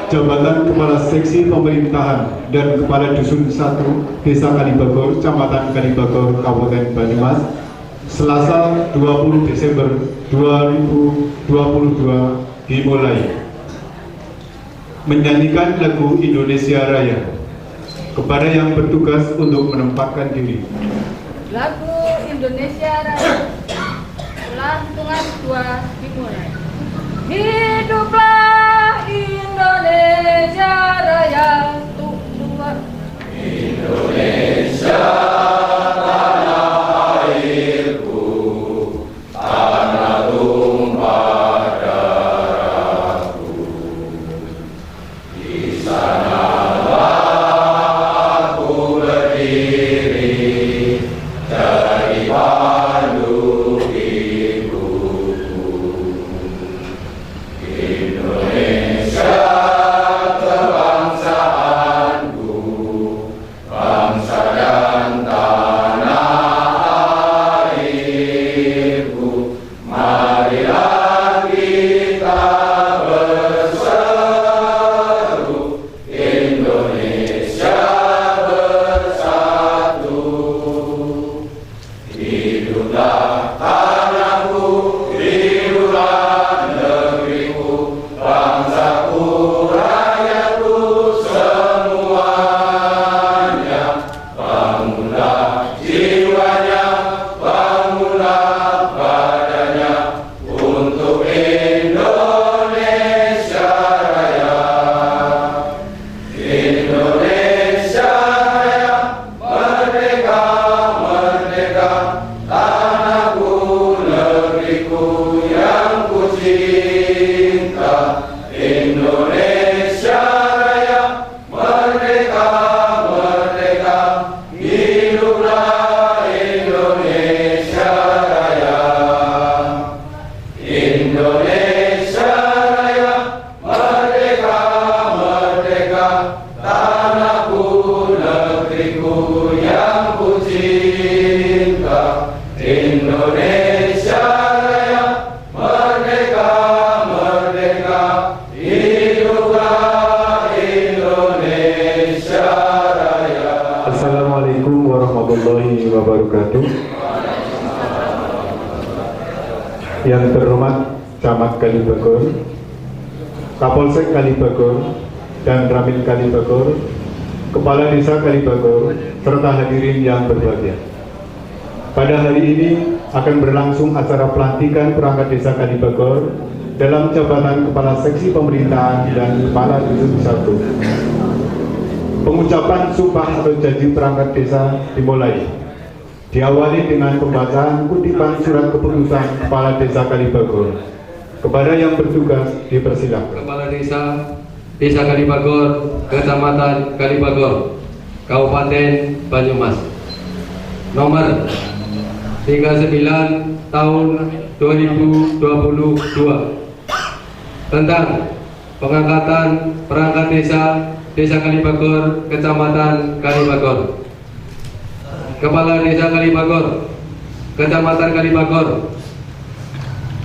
Jabatan Kepala Seksi Pemerintahan dan Kepala Dusun 1 Desa Kalibagor, Kecamatan Kalibagor, Kabupaten Banyumas, Selasa 20 Desember 2022 dimulai. Menyanyikan lagu Indonesia Raya. Kepada yang bertugas untuk menempatkan diri. Lagu Indonesia Raya. Hitungan 2 dimulai. Hiduplah Indonesia Raya. Untuk 2. Indonesia tanah airku, tanah tumpah darahku. Di sanalah aku berdiri, jadi pandu hidupku. Indonesia kebangsaanku, bangsa dan tanah airku. Marilah kita berseru, Indonesia bersatu. Hiduplah tanahku, hiduplah negeriku, bangsaku, rakyatku semuanya. Bangunlah jiwanya, bangunlah badannya untuk Indonesia Raya. Indonesia Raya, merdeka, merdeka, tanahku, negeriku yang ku cinta. Indonesia Raya, merdeka, merdeka, hiduplah Indonesia Raya. Indonesia Raya, merdeka, merdeka, tanahku, negeriku yang ku cinta. Indonesia Raya, merdeka, merdeka, hiduplah Indonesia Raya. Assalamualaikum warahmatullahi wabarakatuh. Yang terhormat Camat Kalibagor, Kapolsek Kalibagor, dan Ramil Kalibagor, Kepala Desa Kalibagor, serta hadirin yang berbahagia. Pada hari ini akan berlangsung acara pelantikan perangkat desa Kalibagor dalam jabatan Kepala Seksi Pemerintahan dan Kepala Dusun 1. Pengucapan sumpah atau janji perangkat desa dimulai. Diawali dengan pembacaan kutipan surat keputusan Kepala Desa Kalibagor. Kepada yang bertugas dipersilakan. Kepala Desa Kalibagor, Kecamatan Kalibagor, Kabupaten Banyumas. Nomor 39 tahun 2022 tentang pengangkatan perangkat Desa Kalibagor, Kecamatan Kalibagor. Kepala Desa Kalibagor, Kecamatan Kalibagor,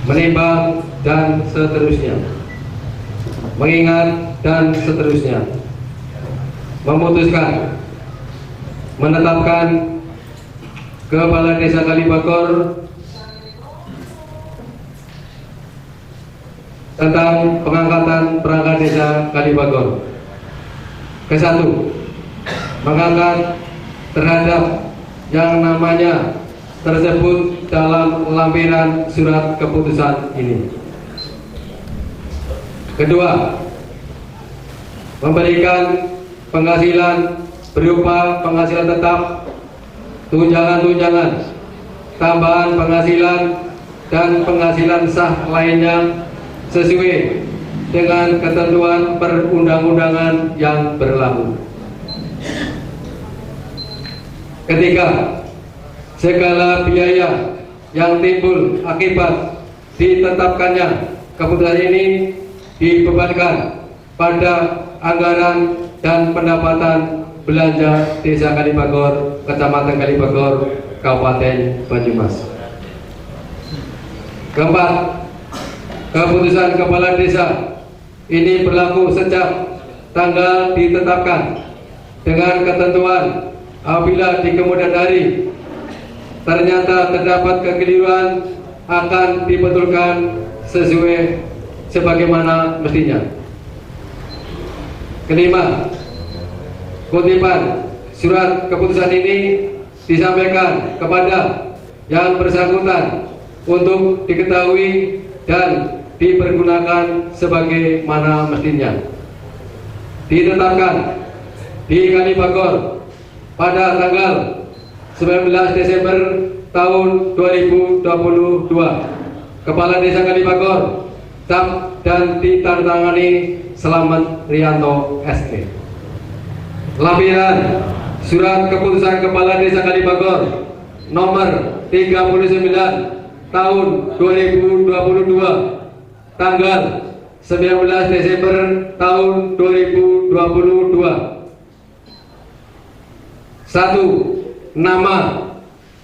menimbang dan seterusnya, mengingat dan seterusnya, memutuskan menetapkan Kepala Desa Kalibagor tentang pengangkatan perangkat Desa Kalibagor. Ke-1, mengangkat terhadap yang namanya tersebut dalam lampiran surat keputusan ini. Kedua, memberikan penghasilan berupa penghasilan tetap, tunjangan-tunjangan, tambahan penghasilan, dan penghasilan sah lainnya sesuai dengan ketentuan perundang-undangan yang berlaku. Ketiga, segala biaya yang timbul akibat ditetapkannya keputusan ini dibebankan pada anggaran dan pendapatan belanja Desa Kalibagor, Kecamatan Kalibagor, Kabupaten Banyumas. Keempat, keputusan Kepala Desa ini berlaku sejak tanggal ditetapkan dengan ketentuan apabila di kemudian hari ternyata terdapat kekeliruan akan dibetulkan sesuai sebagaimana mestinya. Kelima, kutipan surat keputusan ini disampaikan kepada yang bersangkutan untuk diketahui dan dipergunakan sebagaimana mestinya. Ditetapkan di Kalibagor pada tanggal 19 Desember tahun 2022. Kepala Desa Kalibagor cap dan ditandatangani Slamet Rianto SE. Lampiran surat keputusan Kepala Desa Kalibagor nomor 39 tahun 2022 tanggal 19 Desember tahun 2022. 1. Nama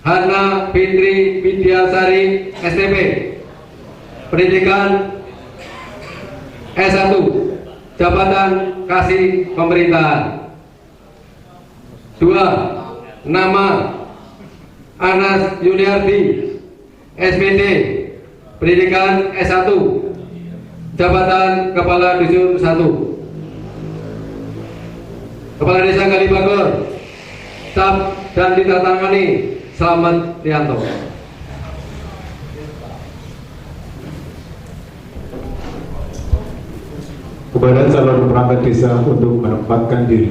Hana Fitri Widyasari STP, pendidikan S1, jabatan Kasih Pemerintahan. 2. Nama Anas Yuniardi SPD, pendidikan S1, jabatan Kepala Dusun 1. Kepala Desa Kalibagor cap dan ditandatangani Slamet Rianto. Kepada calon perangkat desa untuk menempatkan diri.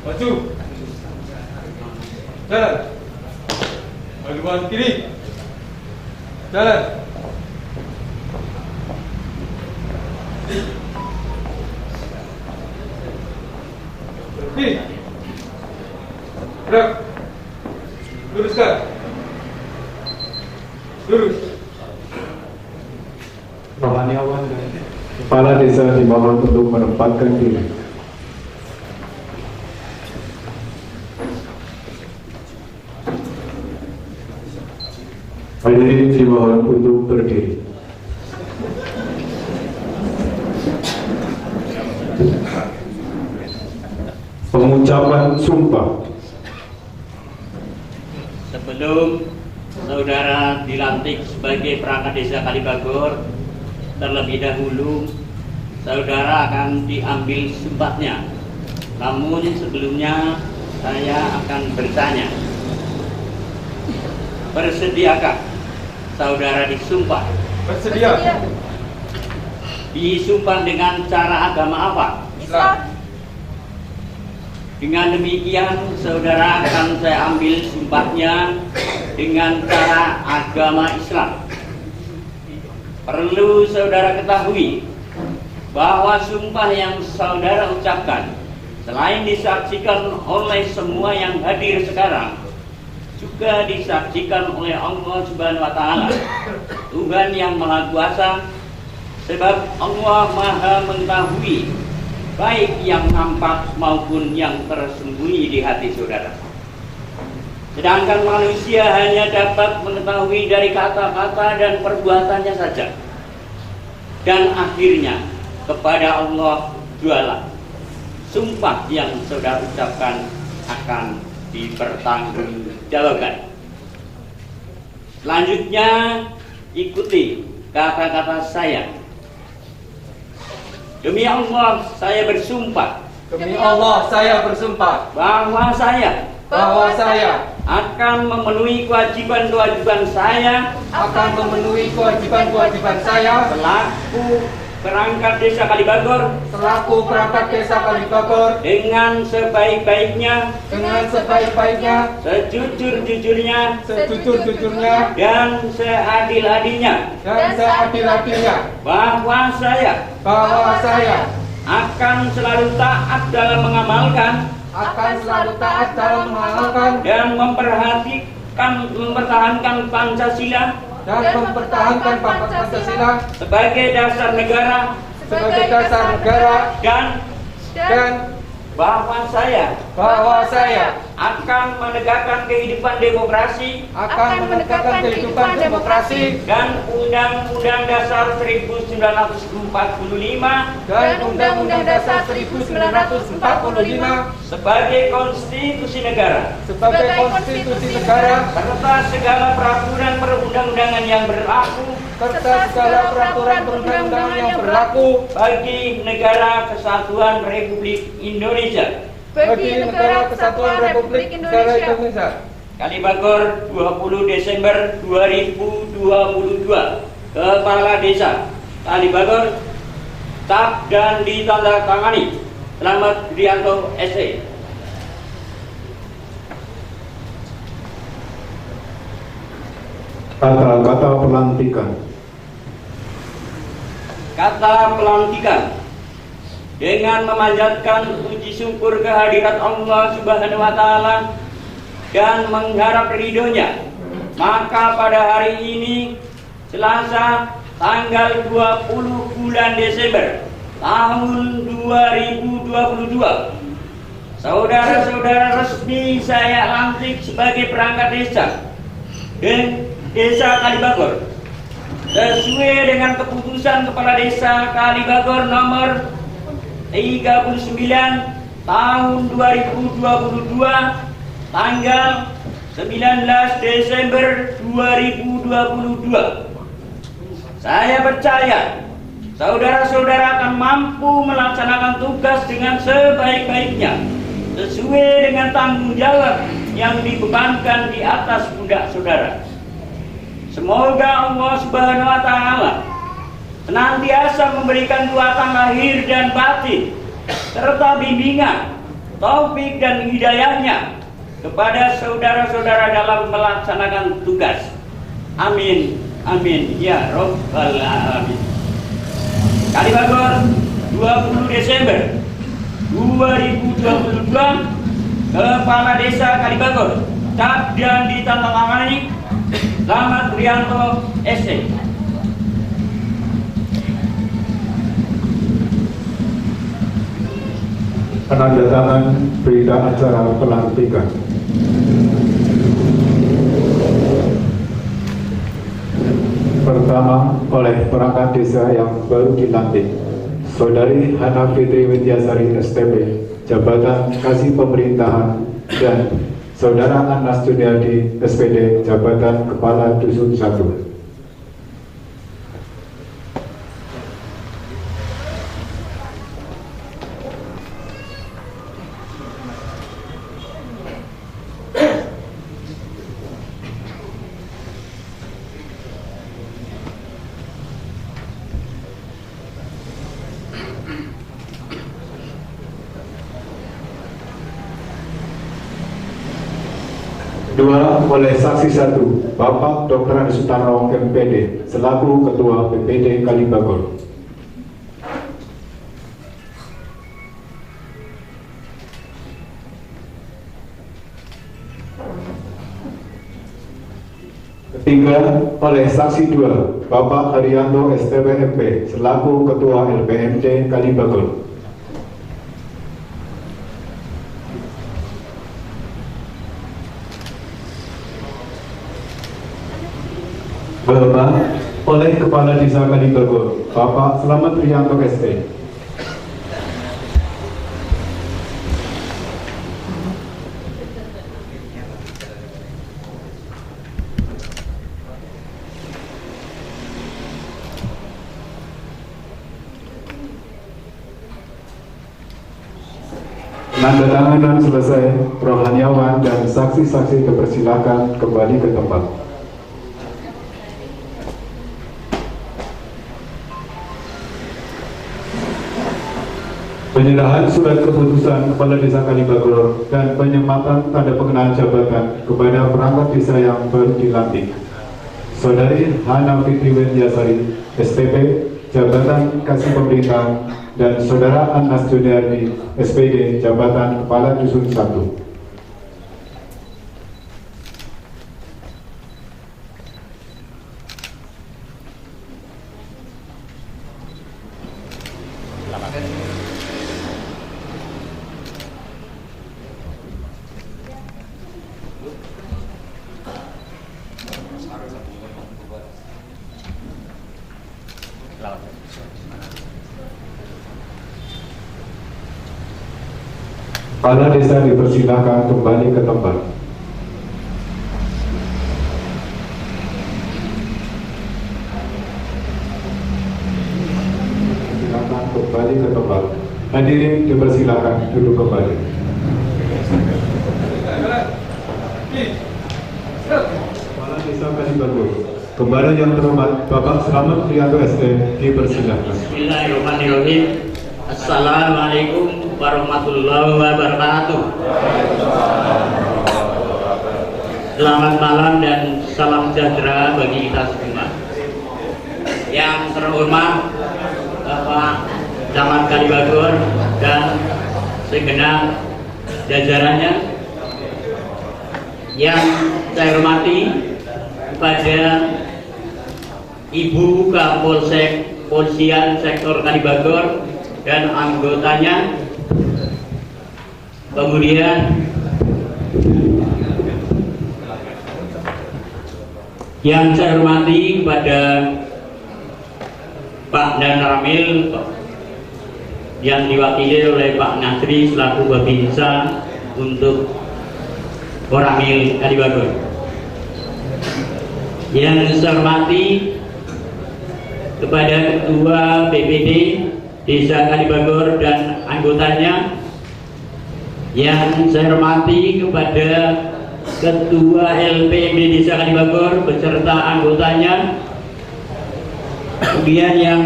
Maju. Jalan. Majuan kiri. Jalan. Kiri. Gerak. Luruskan. Lurus. Rohaniawan dan Kepala Desa dimohon untuk menempatkan diri. Hadirin dimohon untuk berdiri. Pengucapan sumpah. Sebelum saudara dilantik sebagai perangkat Desa Kalibagor, terlebih dahulu saudara akan diambil sumpahnya. Namun sebelumnya saya akan bertanya, bersediakah saudara disumpah Bersedia. Disumpah dengan cara agama apa? Islam. Dengan demikian, saudara akan saya ambil sumpahnya dengan cara agama Islam. Perlu saudara ketahui bahwa sumpah yang saudara ucapkan selain disaksikan oleh semua yang hadir sekarang, juga disaksikan oleh Allah Subhanahu wa Ta'ala, Tuhan yang Maha Kuasa, sebab Allah Maha mengetahui baik yang nampak maupun yang tersembunyi di hati saudara. Sedangkan manusia hanya dapat mengetahui dari kata-kata dan perbuatannya saja. Dan akhirnya kepada Allah jualah sumpah yang saudara ucapkan akan dipertanggungjawabkan. Selanjutnya ikuti kata-kata saya. Demi Allah saya bersumpah Demi Allah saya bersumpah bahwa saya akan memenuhi kewajiban-kewajiban saya akan memenuhi kewajiban-kewajiban saya selaku perangkat desa Kalibagor selaku perangkat desa Kalibagor dengan sebaik-baiknya, sejujur-jujurnya, sejujur-jujurnya, dan seadil-adilnya, dan seadil-adilnya, bahwa saya akan selalu taat dalam mengamalkan dan mempertahankan Pancasila sebagai dasar negara, dan bahwa saya akan menegakkan kehidupan demokrasi dan Undang-Undang Dasar 1945 sebagai konstitusi negara serta segala peraturan perundang-undangan yang berlaku bagi Negara Kesatuan Republik Indonesia. Kalibagor 20 Desember 2022. Kepala Desa Kalibagor, cap dan ditandatangani Slamet Rianto SE. Kata-kata pelantikan. Kata pelantikan. Dengan memanjatkan puji syukur kehadirat Allah Subhanahu wa Ta'ala dan mengharap ridhonya, maka pada hari ini Selasa tanggal 20 bulan Desember tahun 2022, saudara-saudara resmi saya lantik sebagai perangkat desa Desa Kalibagor sesuai dengan keputusan Kepala Desa Kalibagor nomor 39 tahun 2022 tanggal 19 Desember 2022. Saya percaya saudara-saudara akan mampu melaksanakan tugas dengan sebaik-baiknya sesuai dengan tanggung jawab yang dibebankan di atas pundak saudara. Semoga Allah Subhanahu wa Ta'ala senantiasa memberikan kekuatan lahir dan batin serta bimbingan, taufik dan hidayahnya kepada saudara-saudara dalam melaksanakan tugas. Amin, amin ya Rabbal Alamin. Kalibagor 20 Desember 2022, Kepala Desa Kalibagor, cap dan ditandatangani Slamet Rianto SE. Penandatangan berita acara pelantikan. Pertama, oleh perangkat desa yang baru dilantik, Saudari Hana Fitri Widyasari STP, Jabatan Kasih Pemerintahan, dan Saudara Anas Juniardi SPD, Jabatan Kepala Dusun 1. Kedua, oleh saksi 1, Bapak Dr. Andi Sutarno, MPD, selaku Ketua BPD Kalibagor. Ketiga, oleh saksi 2, Bapak Haryanto STWMP, selaku Ketua LPMD Kalibagor. Kelima, oleh Kepala Desa Kalibagor, Bapak Slamet Rianto ST. Penandatanganan selesai, rohaniawan dan saksi-saksi dipersilakan kembali ke tempat. Penyerahan surat keputusan Kepala Desa Kalibagor dan penyematan tanda pengenaan jabatan kepada perangkat desa yang baru dilantik. Saudari Hana Fitri Widyasari, SPP, Jabatan Kasih Pemerintahan, dan Saudara Anas Juniardi, SPD, Jabatan Kepala Dusun 1. Kepala Desa dipersilakan kembali ke tempat. Silakan kembali ke tempat. Hadirin dipersilakan duduk kembali. Kepala Desa Kalibagor, Kembali yang terhormat Bapak Slamet Rianto ST dipersilakan. Bismillahirrahmanirrahim. Assalamualaikum warahmatullahi wabarakatuh. Selamat malam dan salam sejahtera bagi kita semua. Yang terhormat Bapak Camat Kalibagor dan segenap jajarannya, yang saya hormati kepada Ibu Kapolsek Polisian Sektor Kalibagor dan anggotanya, kemudian yang saya hormati kepada Pak Dan Ramil yang diwakili oleh Pak Nasri selaku Babinsa untuk Koramil Kalibagor. Yang saya hormati kepada Ketua BPD Desa Kalibagor dan anggotanya, yang saya hormati kepada Ketua LPMD Desa Kalibagor beserta anggotanya, kemudian yang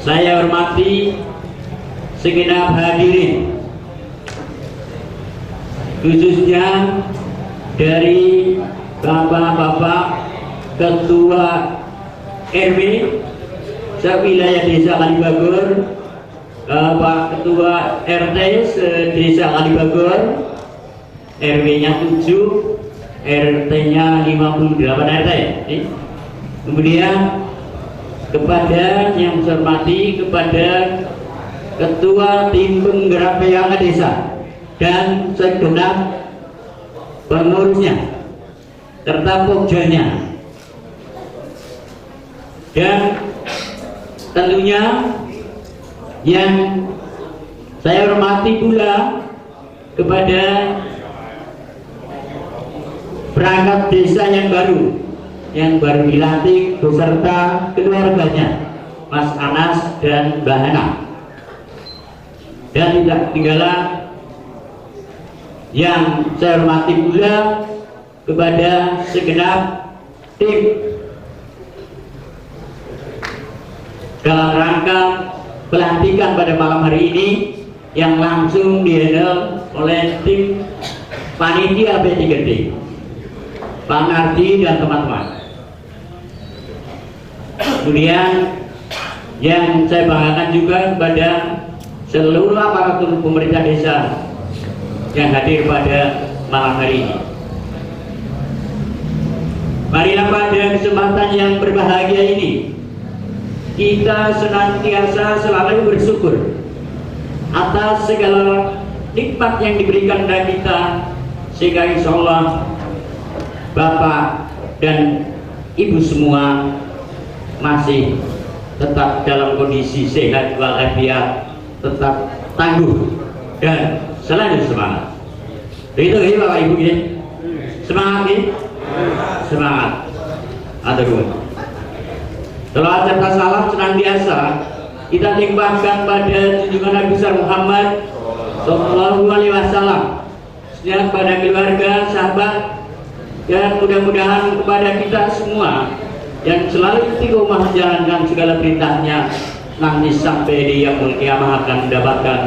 saya hormati segenap hadirin, khususnya dari Bapak-Bapak Ketua RW sewilayah Desa Kalibagor, Pak Ketua RT Desa Kalibagor, RW-nya 7, RT-nya 58 RT. Kemudian kepada yang saya hormati kepada Ketua Tim Penggerak PKK Desa dan segenap pengurusnya serta pokjanya, dan tentunya yang saya hormati pula kepada perangkat desa yang baru dilantik beserta keluarganya, Mas Anas dan Mbak Hana, dan tidak ketinggalan yang saya hormati pula kepada segenap tim dalam rangka pelantikan pada malam hari ini yang langsung dihandle oleh tim panitia B3D. Pak Nardi dan teman-teman. Kemudian yang saya banggakan juga kepada seluruh aparatur pemerintah desa yang hadir pada malam hari ini. Marilah pada kesempatan yang berbahagia ini kita senantiasa selalu bersyukur atas segala nikmat yang diberikan kepada kita, sehingga insya Allah Bapak dan Ibu semua masih tetap dalam kondisi sehat walafiat, tetap tangguh dan selalu semangat. Begitu ya Bapak Ibu ya? Semangat ya? Semangat. Atur. Selawat serta salam senantiasa kita limpahkan pada junjungan Nabi besar Muhammad Sallallahu Alaihi Wasallam, kepada keluarga, sahabat, dan mudah-mudahan kepada kita semua yang selalu istiqomah menjalankan segala perintahnya, nanti sampai di yaumul kiamah akan mendapatkan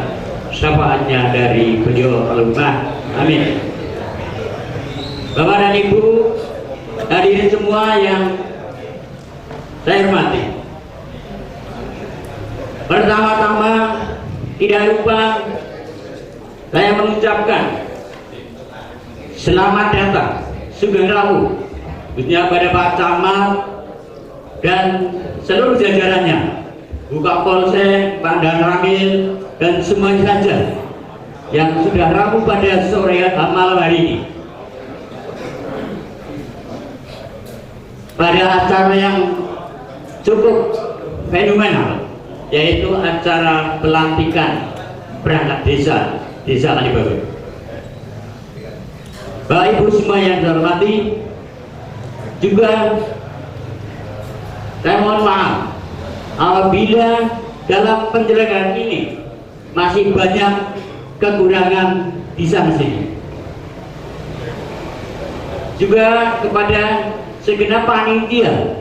syafaatnya dari beliau Allahumma amin. Bapak dan Ibu hadirin semua yang saya hormati, pertama-tama tidak lupa saya mengucapkan selamat datang Sugeng Rawu khususnya pada Pak Camat dan seluruh jajarannya, Bu Kapolsek, Pak Dan Ramil, dan semuanya saja yang sudah rabu pada sore malam hari ini pada acara yang cukup fenomenal, yaitu acara pelantikan perangkat desa Kalibagur. Bapak Ibu semua yang saya hormati, juga saya mohon maaf apabila dalam penyelenggaraan ini masih banyak kekurangan di sana sini. Juga kepada segenap panitia,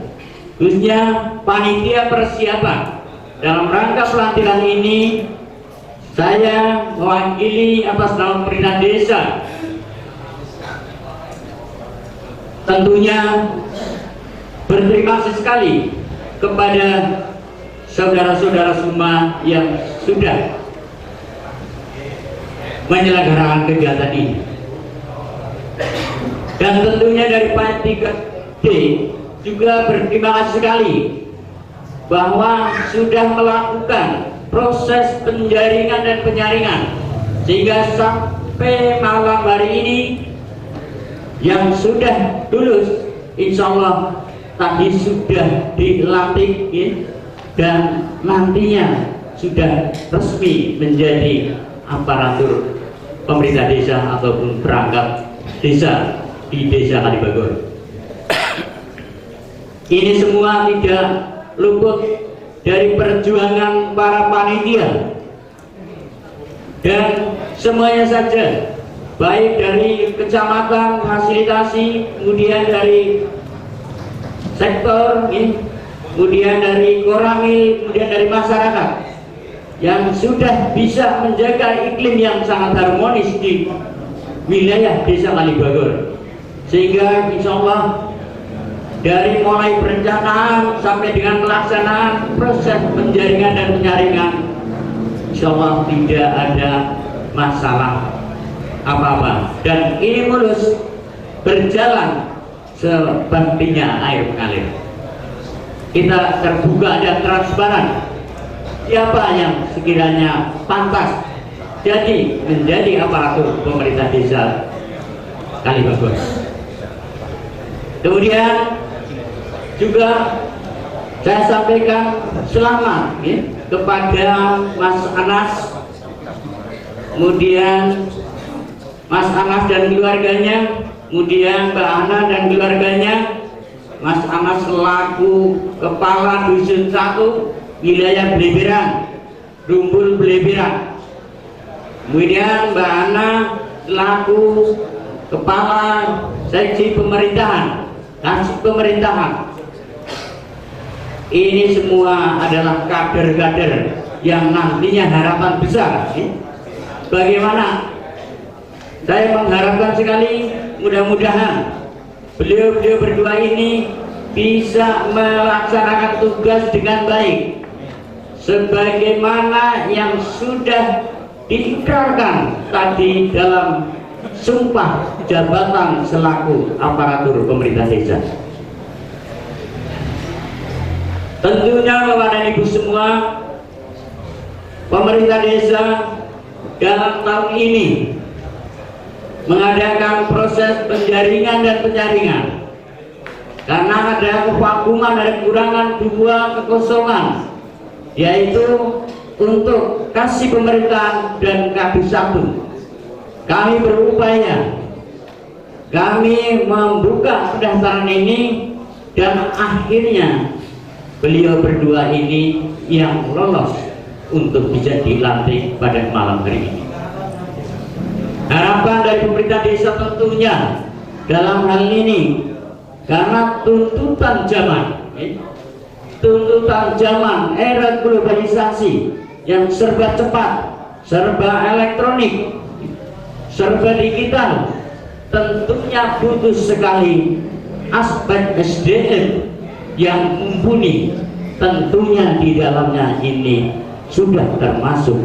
khususnya panitia persiapan dalam rangka pelantikan ini, saya mewakili atas nama pemerintah desa tentunya berterima kasih sekali kepada saudara-saudara semua yang sudah menyelenggarakan kegiatan ini, dan tentunya dari panitia D juga berterima kasih sekali bahwa sudah melakukan proses penjaringan dan penyaringan, sehingga sampai malam hari ini yang sudah lulus insya Allah tadi sudah dilantik ya, dan nantinya sudah resmi menjadi aparatur pemerintah desa ataupun perangkat desa di desa Kalibagur. Ini semua tidak luput dari perjuangan para panitia dan semuanya saja, baik dari kecamatan fasilitasi, kemudian dari sektor, kemudian dari Koramil, kemudian dari masyarakat yang sudah bisa menjaga iklim yang sangat harmonis di wilayah desa Kalibagur, sehingga insya Allah dari mulai perencanaan sampai dengan pelaksanaan proses penjaringan dan penyaringan, insya Allah tidak ada masalah apa-apa, dan ini mulus berjalan sepertinya air mengalir. Kita terbuka dan transparan siapa yang sekiranya pantas jadi menjadi aparatur pemerintah desa Kalibagur. Kemudian juga saya sampaikan selamat ya, kepada Mas Anas, kemudian Mas Anas dan keluarganya, kemudian Mbak Ana dan keluarganya. Mas Anas selaku Kepala Dusun 1 wilayah Bleberan, Rumbul Bleberan. Kemudian Mbak Ana selaku Kepala Seksi Pemerintahan, Kasih Pemerintahan. Ini semua adalah kader-kader yang nantinya harapan besar. Bagaimana? Saya mengharapkan sekali mudah-mudahan beliau-beliau berdua ini bisa melaksanakan tugas dengan baik sebagaimana yang sudah diikrarkan tadi dalam sumpah jabatan selaku aparatur pemerintah desa. Tentunya Bapak dan Ibu semua, pemerintah desa dalam tahun ini mengadakan proses penjaringan dan penyaringan karena ada kevakuman, ada kekurangan, dua kekosongan, yaitu untuk kasih pemerintahan dan Kadis 1. Kami berupaya, kami membuka pendaftaran ini dan akhirnya beliau berdua ini yang lolos untuk bisa dilantik pada malam hari ini. Harapan dari pemerintah desa tentunya dalam hal ini, karena tuntutan zaman era globalisasi yang serba cepat, serba elektronik, serba digital, tentunya butuh sekali aspek SDM yang mumpuni. Tentunya di dalamnya ini sudah termasuk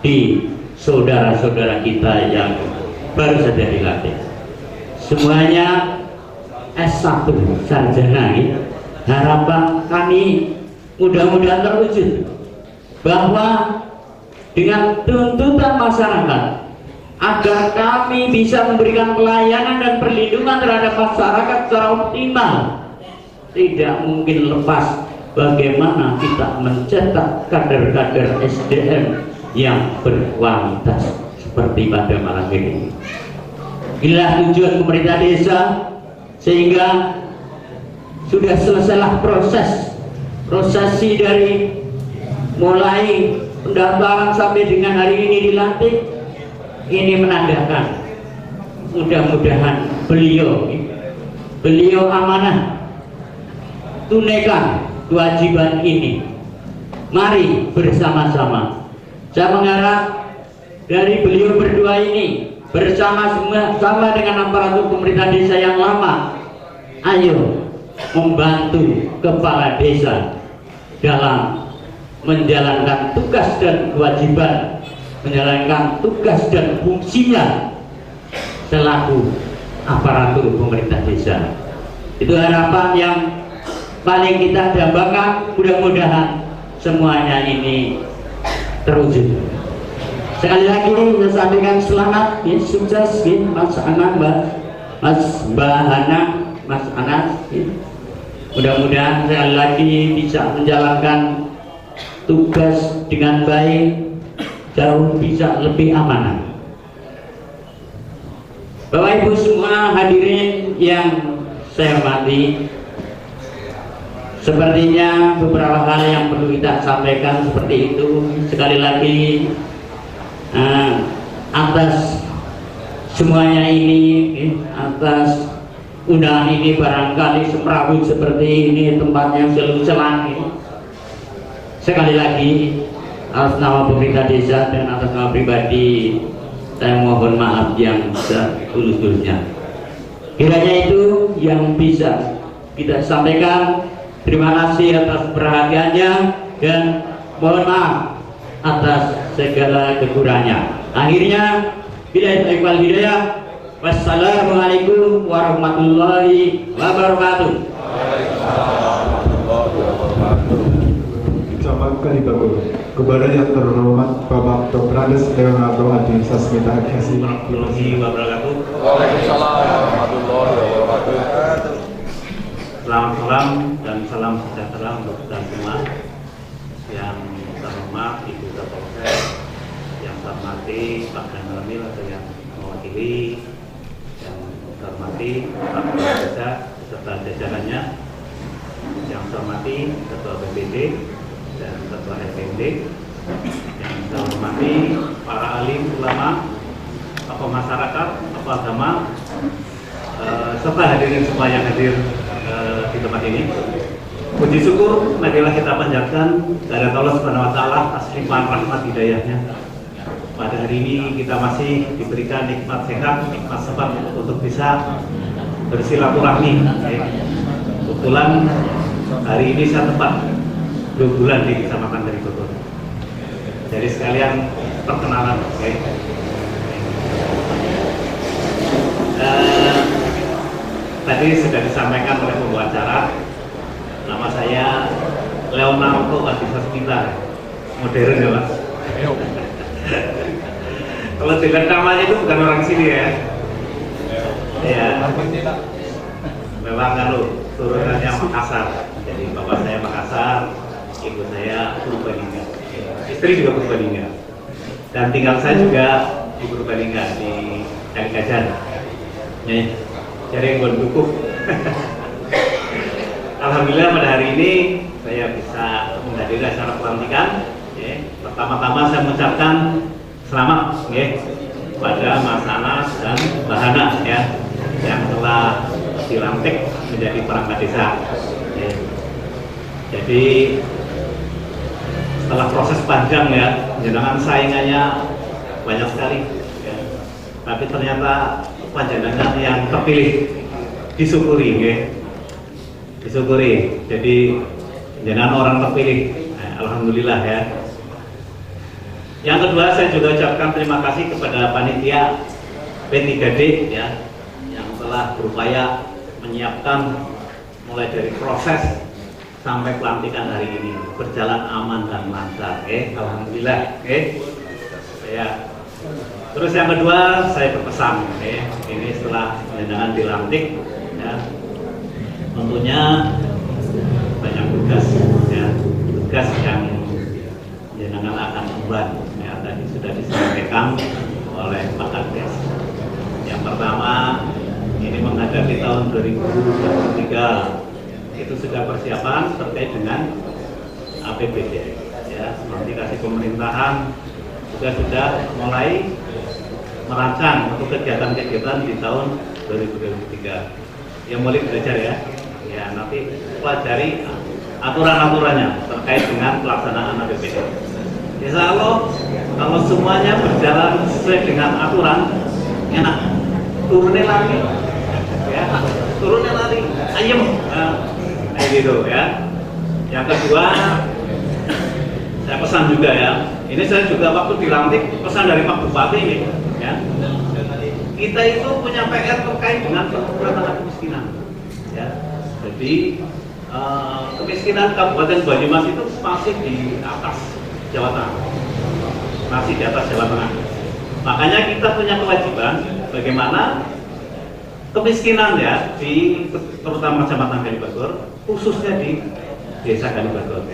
di saudara-saudara kita yang baru saja dilatih. Semuanya S1 sarjana. Harapan kami mudah-mudahan terwujud bahwa dengan tuntutan masyarakat agar kami bisa memberikan pelayanan dan perlindungan terhadap masyarakat secara optimal, tidak mungkin lepas bagaimana kita mencetak kader-kader SDM yang berkualitas seperti pada malam ini. Inilah tujuan pemerintah desa, sehingga sudah selesailah prosesi dari mulai pendaftaran sampai dengan hari ini dilantik. Ini menandakan mudah-mudahan beliau amanah tunaikan kewajiban ini. Mari bersama-sama, saya mengharap dari beliau berdua ini bersama-sama dengan aparatur pemerintah desa yang lama, ayo membantu kepala desa dalam menjalankan tugas dan kewajiban, menjalankan tugas dan fungsinya selaku aparatur pemerintah desa. Itu harapan yang paling kita dambakan, mudah-mudahan semuanya ini terwujud. Sekali lagi saya sampaikan selamat, ya, sukses, ya, Mas Anas, Mbak Hana, Mas Anas, ya. Mudah-mudahan sekali lagi bisa menjalankan tugas dengan baik, jauh bisa lebih amanah. Bapak Ibu semua hadirin yang saya hormati, sepertinya beberapa hal yang perlu kita sampaikan seperti itu. Sekali lagi atas semuanya ini, atas undangan ini, barangkali semrawut seperti ini tempatnya selalu selang ini. Sekali lagi atas nama pemerintah desa dan atas nama pribadi saya mohon maaf yang setulus-tulusnya. Kiranya itu yang bisa kita sampaikan. Terima kasih atas perhatiannya dan mohon maaf atas segala kekurangannya. Akhirnya bila hidayah. Wassalamualaikum warahmatullahi wabarakatuh. Ucapan kali bagus kepada yang terhormat Bapak Dr. Andes Leonardo Adi Sasmita Akhasi. Warahmatullahi wabarakatuh. Waalaikumsalam warahmatullahi wabarakatuh. Selamat malam dan salam sejahtera untuk kita semua. Yang terhormat Ibu Kapolsek, yang terhormati Pak Dan Ramil atau yang mewakili, yang terhormati Pak Kepala Desa beserta jajarannya, yang terhormati Ketua BPD dan Ketua RPD, yang terhormati para alim ulama, tokoh masyarakat, tokoh agama, serta hadirin semua yang hadir di tempat ini. Puji syukur marilah kita panjatkan kepada Allah Subhanahu wa taala atas limpahan rahmat hidayahnya. Pada hari ini kita masih diberikan nikmat sehat, nikmat sempat untuk bisa bersilaturahmi. Kebetulan hari ini saya tepat 2 bulan di Kecamatan Kalibagor. Jadi sekalian perkenalan. Tadi sudah disampaikan oleh pembawa acara, nama saya Leonardo Adisasmita, modern ya Mas. Kalau dengar namanya itu bukan orang sini ya. Ya. Memang kalau turunannya Makassar. Jadi bapak saya Makassar, ibu saya Purbalingga. Istri juga Purbalingga. Dan tinggal saya juga di Purbalingga di Kalikajan. Nih, cari yang dukung. Alhamdulillah pada hari ini saya bisa menghadiri acara pelantikan. Pertama-tama saya mengucapkan selamat kepada Mas Anas dan Mbak Hana yang telah dilantik menjadi perangkat desa. Jadi setelah proses panjang jenengan saingannya banyak sekali. Tapi ternyata panjenengan yang terpilih, disyukuri. Disyukuri. Jadi jenengan orang terpilih. Alhamdulillah ya. Yang kedua, saya juga ucapkan terima kasih kepada panitia P3D yang telah berupaya menyiapkan mulai dari proses sampai pelantikan hari ini berjalan aman dan lancar. Alhamdulillah. Terus yang kedua, saya berpesan ini setelah jenengan dilantik tentunya banyak tugas yang jenengan akan emban. Tadi sudah disampaikan oleh Pak Kades. Yang pertama, ini menghadapi tahun 2023 itu sudah persiapan terkait dengan APBD. Seperti kasih pemerintahan juga sudah mulai merancang untuk kegiatan-kegiatan di tahun 2023. Yang mulai belajar nanti pelajari aturan-aturannya terkait dengan pelaksanaan APBD. Insya Allah kalau semuanya berjalan sesuai dengan aturan, enak. Turunnya lagi, ayam, kayak gitu ya. Yang kedua, saya pesan juga ini saya juga waktu dilantik pesan dari Pak Bupati ini, kita itu punya PR terkait dengan pengurangan kemiskinan, Jadi kemiskinan Kabupaten Banyumas itu masih di atas Jawa Tengah, Makanya kita punya kewajiban bagaimana kemiskinan di terutama Kecamatan Kalibagor, khususnya di Desa Kalibagor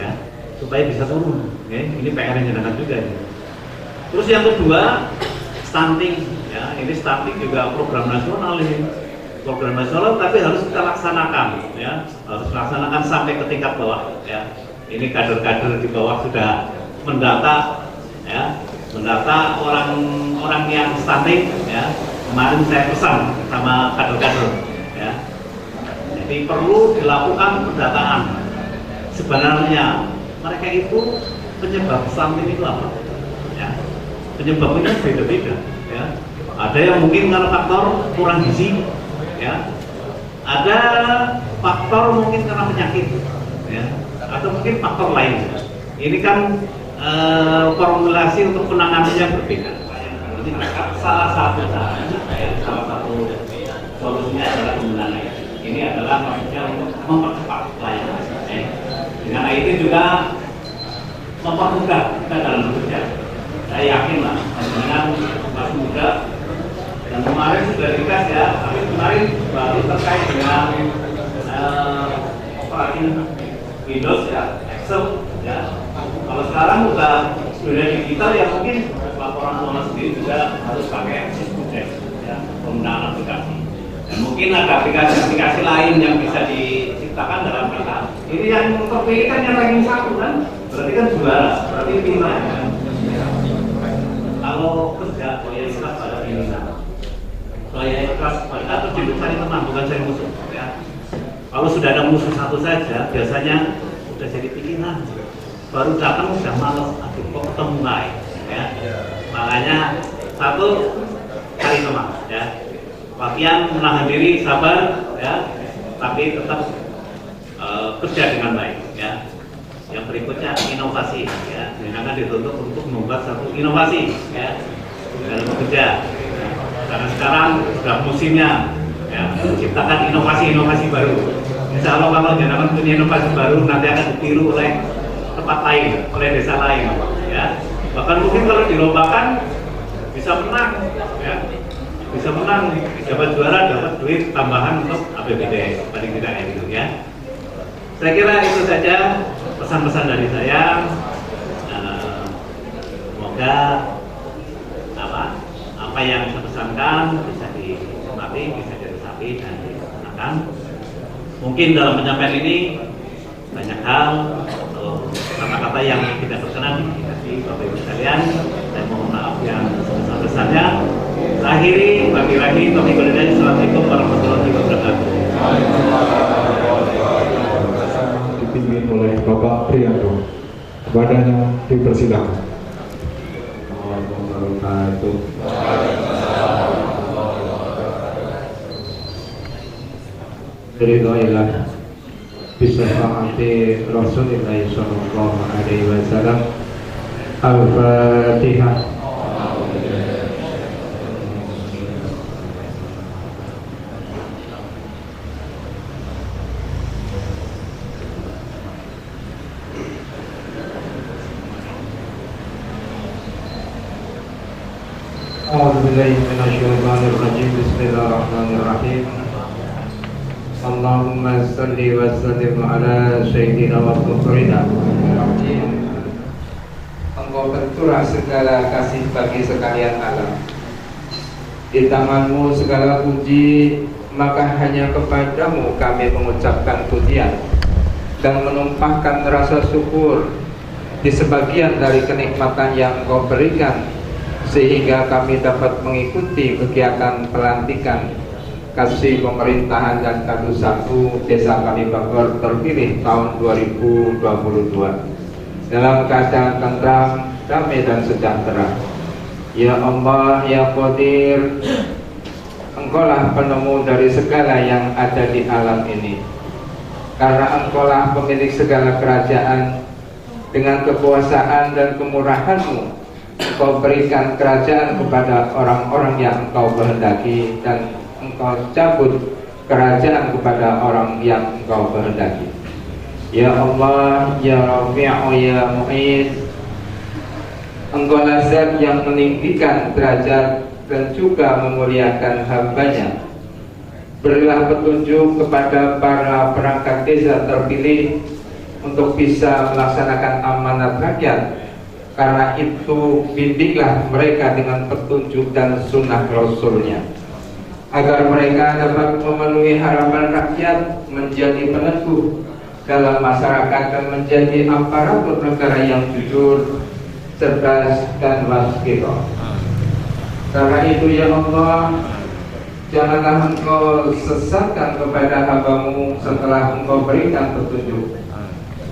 supaya bisa turun. Ini PR yang jenengan juga. Terus yang kedua, stunting. Ini stunting juga program nasional ini. Program nasional tapi harus kita laksanakan harus laksanakan sampai ke tingkat bawah Ini kader-kader di bawah sudah mendata orang yang stunting kemarin saya pesan sama kader-kader jadi perlu dilakukan pendataan sebenarnya mereka itu penyebab stunting itu apa penyebabnya beda-beda ada yang mungkin karena faktor kurang gizi ada faktor mungkin karena penyakit atau mungkin faktor lain. Ini kan formulasi untuk penanganannya berbeda. Jadi salah satu solusinya adalah penggunaan IT. Ini adalah maksudnya untuk mempercepat pelayanan. Dengan IT juga mempermudah kita dalam bekerja. Saya yakin lah dengan masih muda dan kemarin sudah dikas tapi kemarin baru terkait dengan operasi Windows Excel Kalau sekarang udah dunia digital mungkin laporan keuangan sendiri juga harus pakai Sysdex penggunaan aplikasi. Dan mungkin ada aplikasi-aplikasi lain yang bisa diciptakan dalam kita. Ini yang terpilih kan yang ranking 1 kan, berarti kan juara, berarti pintar kan. Kalau kerja, kalau yang ikhlas pada pimpinan, kalau yang ikhlas pada terjadi cari teman, bukan cari musuh. Kalau sudah ada musuh satu saja, biasanya udah jadi pikiran. Baru datang sudah malas, aduh kok ketemu lain. Makanya satu cari teman. latihan, menahan diri, sabar, ya, tapi tetap kerja dengan baik, ya. Yang berikutnya inovasi, ya. Jangan dituntut untuk membuat satu inovasi, ya, dalam bekerja. Ya. Karena sekarang sudah musimnya, ya, menciptakan inovasi-inovasi baru. Insya Allah kalau jenengan punya inovasi baru nanti akan ditiru oleh tempat lain, oleh desa lain, ya. Bahkan mungkin kalau dilombakan bisa menang, ya. Bisa menang, dapat juara, dapat duit tambahan untuk APBD, paling tidak kayak gitu, ya. Saya kira itu saja pesan-pesan dari saya. Semoga apa yang saya pesankan bisa dicermati, bisa diresapi dan dilaksanakan. Mungkin dalam penyampaian ini banyak hal atau kata-kata yang tidak berkenan dikasih Bapak Ibu sekalian. Saya mohon maaf yang sebesar-besarnya. Akhiri, bagi lagi, Assalamualaikum warahmatullahi wabarakatuh. Dipimpin oleh Bapak Priyanto. Kepadanya dipersilakan. Ridhoillah bisyafaati Rasulullah sallallahu alaihi wasallam. Al-Fatihah. A'udzubillahi minasyaitonir rajim. Bismillahirrahmanirrahim. Allahumma salli wa sallim ala sayyidina wa qurrina. Engkau bercurah segala kasih bagi sekalian alam. Di tanganmu segala puji, maka hanya kepadamu kami mengucapkan pujian dan menumpahkan rasa syukur di sebagian dari kenikmatan yang engkau berikan, sehingga kami dapat mengikuti kegiatan pelantikan Kasih Pemerintahan dan Kadu 1 Desa Kalibagor terpilih tahun 2022 dalam keadaan tentram, damai dan sejahtera. Ya Allah, Ya Qadir, Engkaulah penemu dari segala yang ada di alam ini. Karena Engkaulah pemilik segala kerajaan, dengan kekuasaan dan kemurahan-Mu Engkau berikan kerajaan kepada orang-orang yang Engkau kehendaki, dan Engkau cabut kerajaan kepada orang yang Engkau kehendaki. Ya Allah, Ya Rafi'u, Ya Mu'id, Engkaulah Zat yang meninggikan derajat dan juga memuliakan hamba-Nya. Berilah petunjuk kepada para perangkat desa terpilih untuk bisa melaksanakan amanat rakyat. Karena itu bimbinglah mereka dengan petunjuk dan sunnah Rasul-Nya, agar mereka dapat memenuhi harapan rakyat, menjadi peneguh dalam masyarakat dan menjadi aparatur negara yang jujur, cerdas dan waskito. Karena itu ya Allah, janganlah Engkau sesatkan kepada hamba-Mu setelah Engkau berikan petunjuk.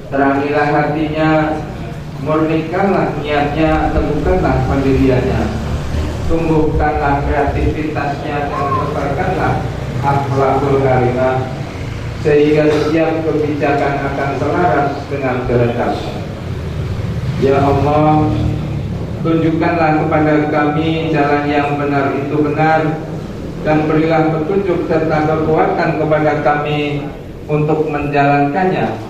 Terangilah hatinya, murnikanlah niatnya, teguhkanlah pendiriannya, tumbuhkanlah kreativitasnya, dan tebarkanlah akhlakul karimah, sehingga setiap kebijakan akan selaras dengan kehendak-Mu. Ya Allah, tunjukkanlah kepada kami jalan yang benar itu benar, dan berilah petunjuk serta kekuatan kepada kami untuk menjalankannya.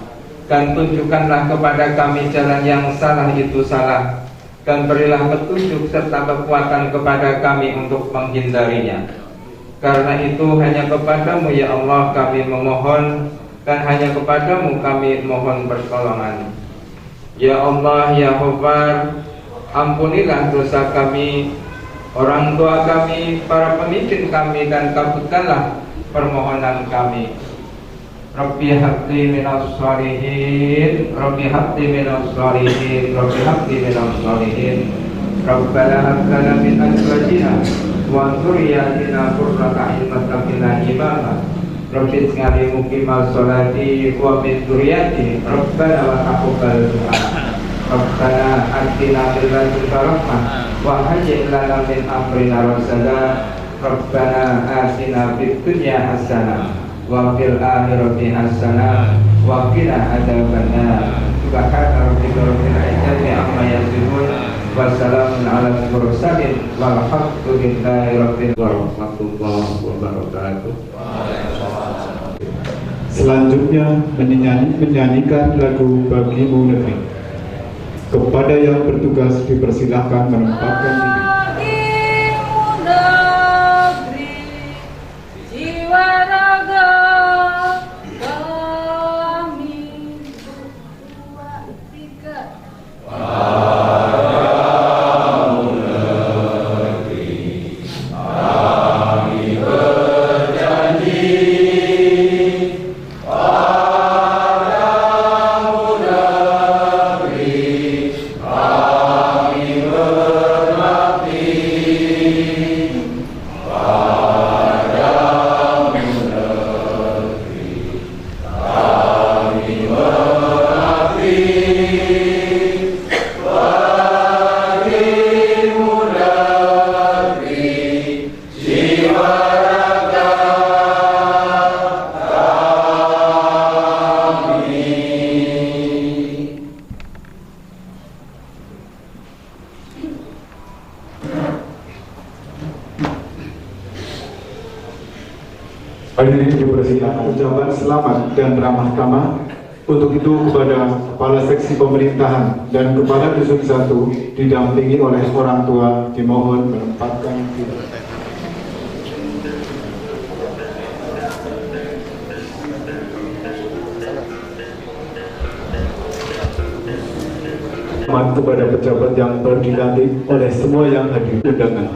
Dan tunjukkanlah kepada kami jalan yang salah itu salah, dan berilah petunjuk serta kekuatan kepada kami untuk menghindarinya. Karena itu hanya kepadamu ya Allah kami memohon, dan hanya kepadamu kami mohon pertolongan. Ya Allah, Ya Ghaffar, ampunilah dosa kami, orang tua kami, para pemimpin kami, dan kabulkanlah permohonan kami. Rabbi habli minas shalihin, Rabbi habli minas shalihin, Rabbi habli minas shalihin. Rabbana hab lana min azwajina wa dhurriyyatina qurrata a'yun wattaqina imama. Rabbi ij'alni muqimas sholati wa min dhurriyyati Rabbana wa taqabbal du'a. Rabbana atina min ladunka rahmah wa hayyi' lana min amrina rasada. Rabbana atina fid dunya hasanah wa fil akhirati hasanah wa qina adzabannar. Subhana rabbika rabbil izzati amma yasifun wa salamun alal mursalin walhamdulillahi rabbil warahmatullahi wabarakatuh. Selanjutnya menyanyikan lagu Bagimu Negeri. Kepada yang bertugas dipersilahkan menempatkan diri. Bagimu negeri, jiwa raga kami berdua tiga. Hadirin dipersilakan ucapan selamat dan ramah tamah untuk itu kepada Kepala Seksi Pemerintahan dan Kepala Dusun 1 didampingi oleh orang tua dimohon menempatkan diri. Selamat kepada pejabat yang baru dilantik oleh semua yang hadir undangan.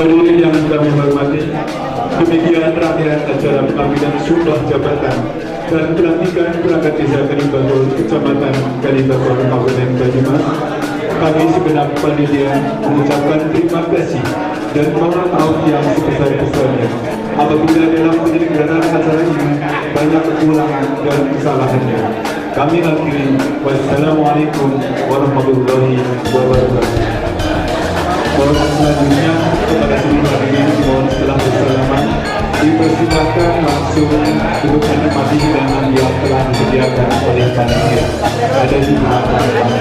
Hadirin yang kami hormati, demikian rangkaian acara pengambilan sumpah jabatan dan pelantikan perangkat desa Kalibagor, Kecamatan Kalibagor, Kabupaten Banyumas. Kami segenap panitia mengucapkan terima kasih dan mohon maaf yang sebesar-besarnya apabila dalam penyelenggaraan acara ini banyak kekurangan dan kesalahannya. Kami akhiri. Wassalamualaikum warahmatullahi wabarakatuh. Mohon selanjutnya kepada seluruh hadirin mohon setelah bersalaman dipersilakan langsung duduk menikmati hidangan yang telah disediakan oleh panitia. Ada di belakang kami.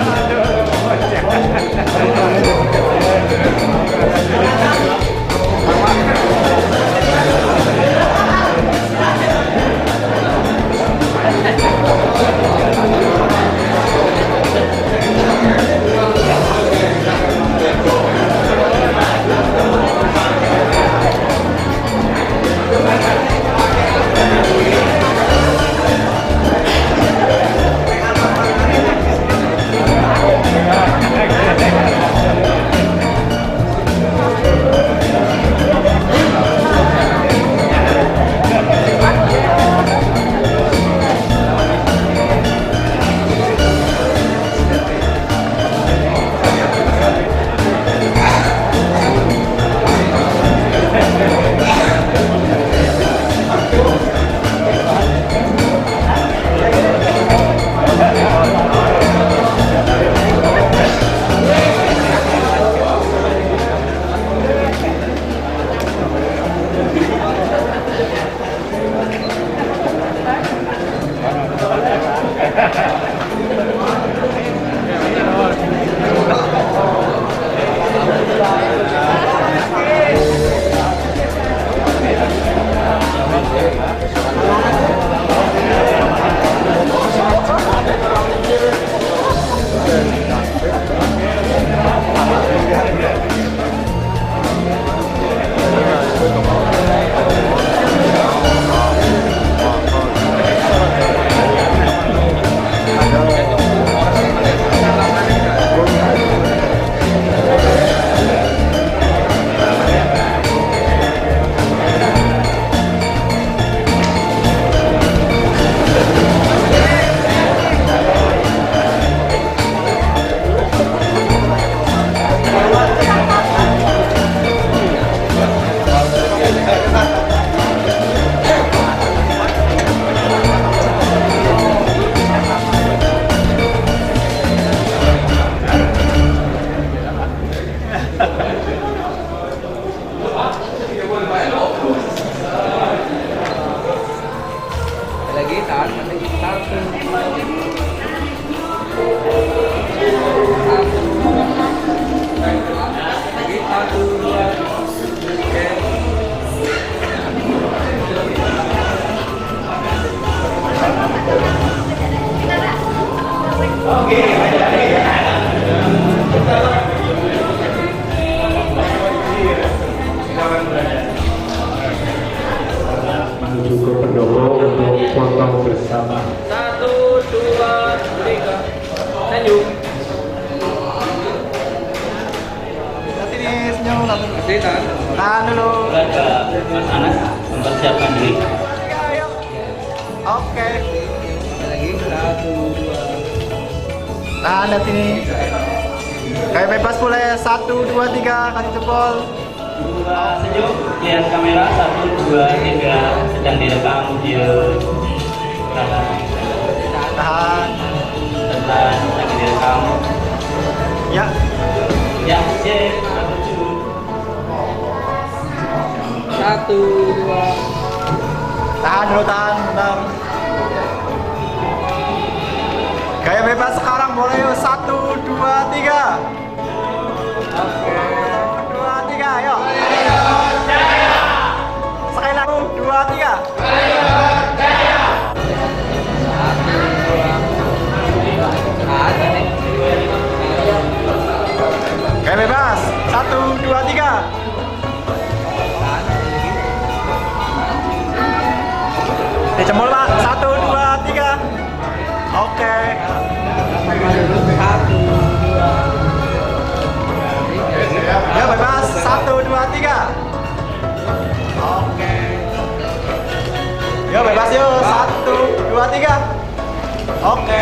senyum. Kasih tan. Tahan dulu. Ke Mas Anas mempersiapkan diri. Oke. Lagi 1, 2. Tahan lihat sini. Kayak bebas boleh 1, 2, 3 kasih jempol. Senyum, lihat kamera 1, 2, 3 sedang direkam video. Tahan. Sedang direkam. Ya. Ya, sip. 1, 2. Tahan dulu, tahan, bentar. Kayak bebas sekarang boleh yuk 1, 2, 3. Oke. 2, 3, ayo. Sekali lagi 2, 3. Kayak bebas 1, 2, 3. Jempol Pak, 1, 2, 3. Oke. 1, 2. Ya bebas 1, 2, 3. Oke. Ya bebas yuk 1, 2, 3. Oke.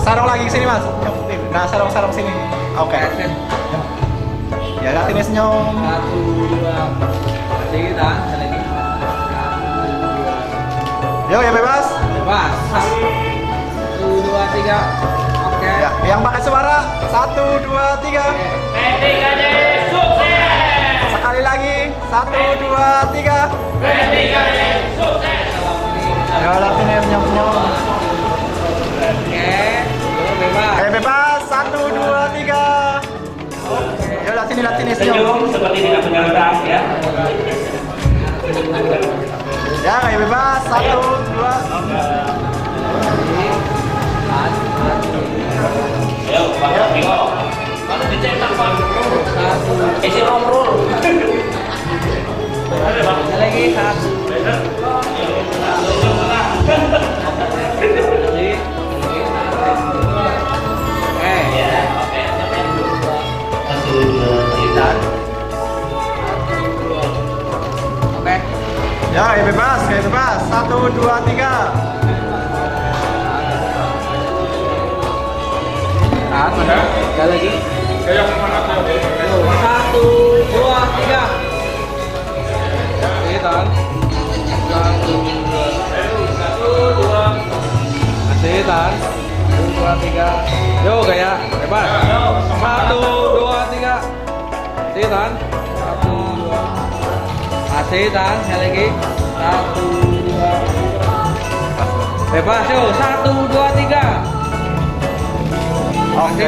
Sarung lagi sini Mas. Nah sarung sini. Oke. Ya lihat ini senyum. 1, 2. Kasih tan. Lagi. Yuk ya bebas. Bebas. 1, 2, 3. Oke. Ya, yang pakai suara 1, 2, 3. Sekali lagi 1, 2, 3. Ya lihat ini senyum. Oke. Bebas. Bebas 1, 2, 3. Ya lihat sini senyum. Senyum seperti tidak punya utang ya. Ya kayak bebas 1, 2. Ayo, Pak Bimo. Kalau dicetak Pak. Isi roll. Lagi 1. Ya kayak bebas 1, 2, 3. Sekali lagi. 1, 2, 3. Kasih tan. 1, 2. Kasih tan. 1, 2, 3. Yo gaya bebas. 1, 2, 3. Kasih tan. 1, 2. Kasih tan. Sekali lagi. 1, 2. Bebas yo 1, 2, 3. Oke.